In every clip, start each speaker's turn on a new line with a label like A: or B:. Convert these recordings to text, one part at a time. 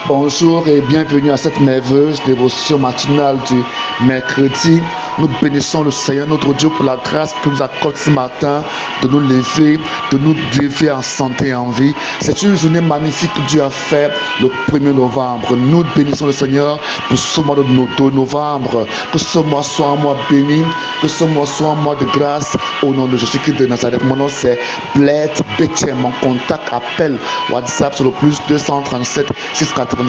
A: Bonjour et bienvenue à cette merveilleuse dévotion matinale du mercredi. Nous bénissons le Seigneur notre Dieu pour la grâce qu'il nous accorde ce matin de nous lever en santé et en vie. C'est une journée magnifique que Dieu a fait le 1er novembre. Nous bénissons le Seigneur pour ce mois de novembre. Que ce mois soit un mois béni, que ce mois soit un mois de grâce au nom de Jésus-Christ de Nazareth. Mon nom c'est Bled Bétier. Mon contact appel WhatsApp sur le plus 237 695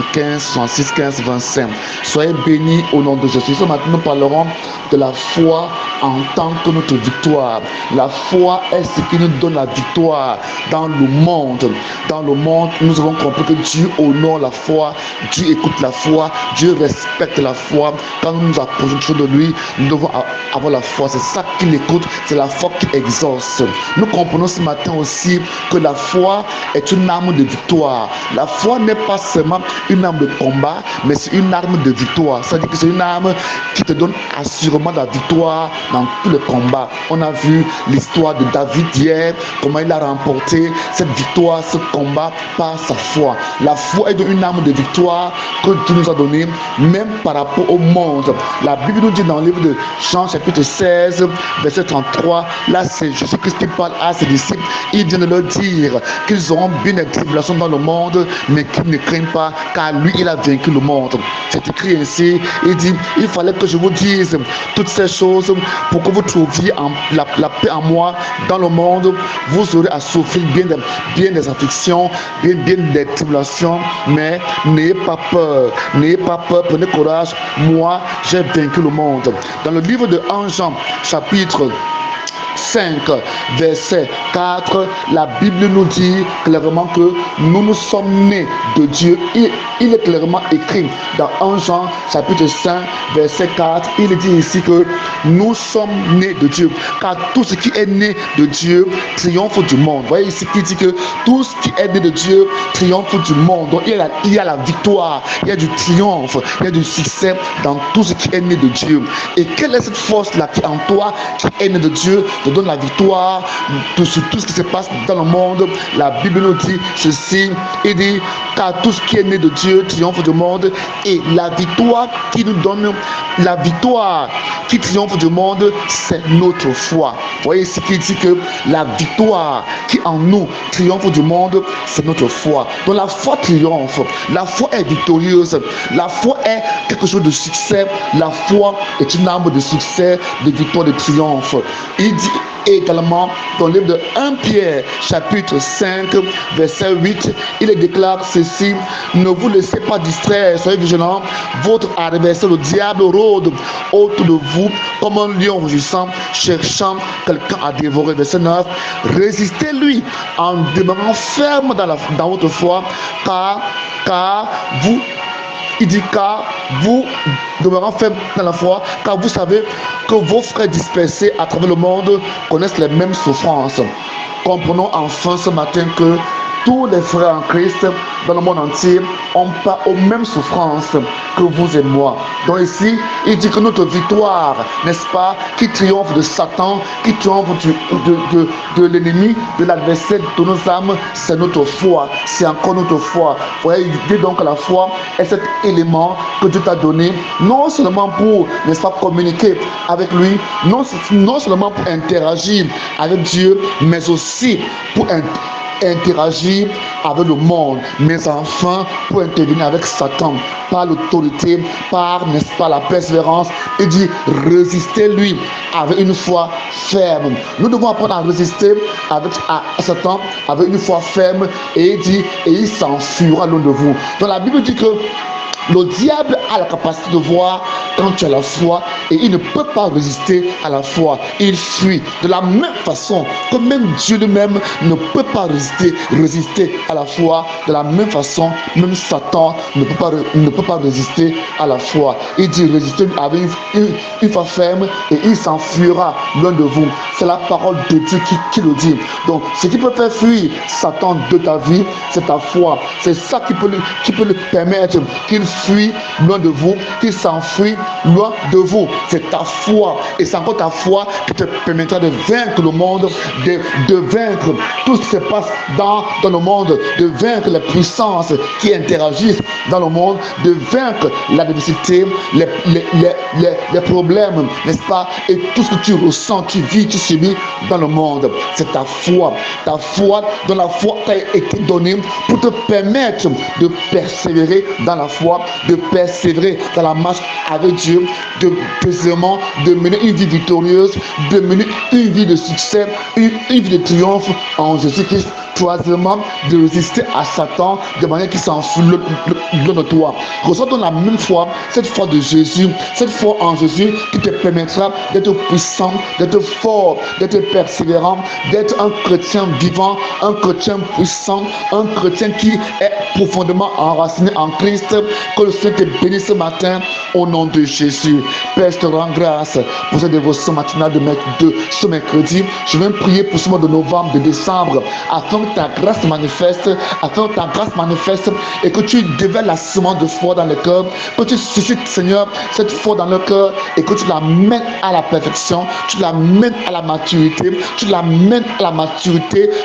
A: 66 15 25. Soyez bénis au nom de Jésus. Ce matin, nous parlerons de la foi en tant que notre victoire. La foi est ce qui nous donne la victoire dans le monde. Dans le monde, nous avons compris que Dieu honore la foi, Dieu écoute la foi, Dieu respecte la foi. Quand nous nous approchons de lui, nous devons avoir la foi. C'est ça qu'il écoute, c'est la foi qui exauce. Nous comprenons ce matin aussi que la foi est une arme de victoire. La foi n'est pas seulement une arme de combat, mais c'est une arme de victoire. C'est-à-dire que c'est une arme qui te donne assurément la victoire dans tous les combats. On a vu l'histoire de David hier, comment il a remporté cette victoire, ce combat par sa foi. La foi est une arme de victoire que Dieu nous a donnée, même par rapport au monde. La Bible nous dit dans le livre de Jean chapitre 16, verset 33, là c'est Jésus-Christ qui parle à ses disciples. Il vient de leur dire qu'ils auront bien des tribulations dans le monde, mais qu'ils ne craignent pas, car lui il a vaincu le monde. C'est écrit ainsi, il dit, il fallait que je vous dise toutes ces choses pour que vous trouviez la paix en moi. Dans le monde, vous aurez à souffrir bien des afflictions, bien des tribulations, mais n'ayez pas peur, prenez courage, moi j'ai vaincu le monde. Dans le livre de 1 Jean chapitre 5, verset 4, la Bible nous dit clairement que nous sommes nés de Dieu. Il est clairement écrit dans 1 Jean chapitre 5, verset 4, il dit ici que nous sommes nés de Dieu. Car tout ce qui est né de Dieu triomphe du monde. Vous voyez ici qu'il dit que tout ce qui est né de Dieu triomphe du monde. Donc il y a la victoire, il y a du triomphe, il y a du succès dans tout ce qui est né de Dieu. Et quelle est cette force-là qui en toi, qui est née de Dieu, te donne la victoire sur tout ce qui se passe dans le monde? La Bible nous dit ceci, il dit, car tout ce qui est né de Dieu triomphe du monde, et la victoire qui nous donne, la victoire qui triomphe du monde, c'est notre foi. Vous voyez ici qu'il dit que la victoire qui en nous triomphe du monde, c'est notre foi. Donc la foi triomphe, la foi est victorieuse, la foi est quelque chose de succès, la foi est une arme de succès, de victoire, de triomphe. Il dit également dans le livre de 1 Pierre chapitre 5 verset 8, il déclare ceci, ne vous laissez pas distraire, soyez vigilants, votre adversaire le diable rôde autour de vous comme un lion rugissant, cherchant quelqu'un à dévorer. Verset 9, résistez-lui en demeurant ferme dans votre foi, car vous, il dit, car vous demeurant faible dans la foi, car vous savez que vos frères dispersés à travers le monde connaissent les mêmes souffrances. Comprenons enfin ce matin que tous les frères en Christ dans le monde entier ont pas aux mêmes souffrances que vous et moi. Donc ici, il dit que notre victoire, n'est-ce pas, qui triomphe de Satan, qui triomphe de l'ennemi, de l'adversaire de nos âmes, c'est notre foi, c'est encore notre foi. Vous voyez, il dit donc que la foi est cet élément que Dieu t'a donné, non seulement pour, n'est-ce pas, communiquer avec lui, non seulement pour interagir avec Dieu, mais aussi pour interagir avec le monde, mais enfin pour intervenir avec Satan par l'autorité, par, n'est-ce pas, la persévérance. Il dit résistez-lui avec une foi ferme. Nous devons apprendre à résister à Satan avec une foi ferme, et il dit, et il s'enfuira loin de vous. Donc la Bible dit que le diable a la capacité de voir quand tu as la foi, et il ne peut pas résister à la foi. Il fuit. De la même façon que même Dieu lui-même ne peut pas résister à la foi, de la même façon, même Satan ne peut pas résister à la foi. Il dit résister avec une foi ferme, et il s'enfuira loin de vous. C'est la parole de Dieu qui le dit. Donc ce qui peut faire fuir Satan de ta vie, c'est ta foi. C'est ça qui peut lui permettre qu'il fuit loin de vous, qu'il s'enfuit loin de vous. C'est ta foi. Et c'est encore ta foi qui te permettra de vaincre le monde, de vaincre tout ce qui se passe dans le monde, de vaincre les puissances qui interagissent dans le monde, de vaincre l'adversité, les problèmes, n'est-ce pas? Et tout ce que tu ressens, tu vis, tu subis dans le monde. C'est ta foi dont la foi t'a été donnée pour te permettre de persévérer dans la foi, de persévérer dans la marche avec Dieu, de précisément de mener une vie victorieuse, de mener une vie de succès, une vie de triomphe en Jésus-Christ. Troisièmement, de résister à Satan de manière qu'il s'enfuit de toi. Reçois donc la même foi, cette foi de Jésus, cette foi en Jésus qui te permettra d'être puissant, d'être fort, d'être persévérant, d'être un chrétien vivant, un chrétien puissant, un chrétien qui est profondément enraciné en Christ. Que le Seigneur te bénisse ce matin au nom de Jésus. Père, je te rends grâce pour cette dévotion matinale de ce mercredi. Je vais prier pour ce mois de novembre, de décembre, afin que ta grâce manifeste, et que tu développes la semence de foi dans le cœur, que tu suscites, Seigneur, cette foi dans le cœur et que tu l'amènes à la perfection, tu l'amènes à la maturité,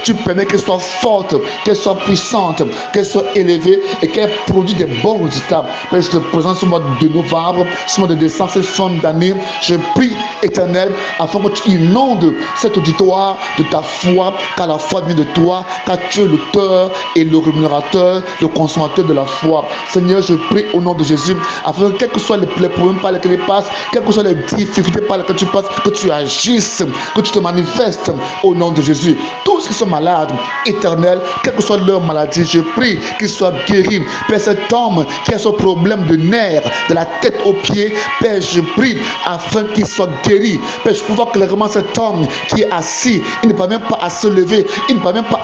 A: tu permets qu'elle soit forte, qu'elle soit puissante, qu'elle soit élevée et qu'elle produise des bons résultats. Père, je te présente ce mois de novembre, ce mois de décembre, cette fin d'année. Je prie, Éternel, afin que tu inondes cet auditoire de ta foi, car la foi vient de toi, car tu es l'auteur et le rémunérateur, le consommateur de la foi. Seigneur, je prie au nom de Jésus, afin que quels que soient les problèmes par lesquels tu passes, quelles que soient les difficultés par lesquelles tu passes, que tu agisses, que tu te manifestes au nom de Jésus. Tous ceux qui sont malades, Éternel, quelle que soit leur maladie, je prie qu'ils soient guéris. Père, cet homme qui a ce problème de nerfs, de la tête aux pieds, Père, je prie afin qu'il soit guéri. Père, je peux voir clairement cet homme qui est assis, il ne parvient pas à se lever, il ne parvient pas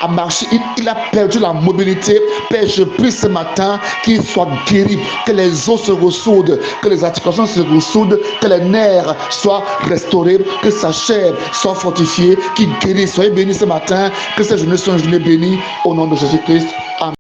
A: à marcher, il a perdu la mobilité. Père, je prie ce matin qu'il soit guéri, que les os se ressoudent, que les articulations se ressoudent, que les nerfs soient restaurés, que sa chair soit fortifiée, qu'il guérisse. Soyez bénis ce matin, que cette journée soit une journée bénie au nom de Jésus-Christ.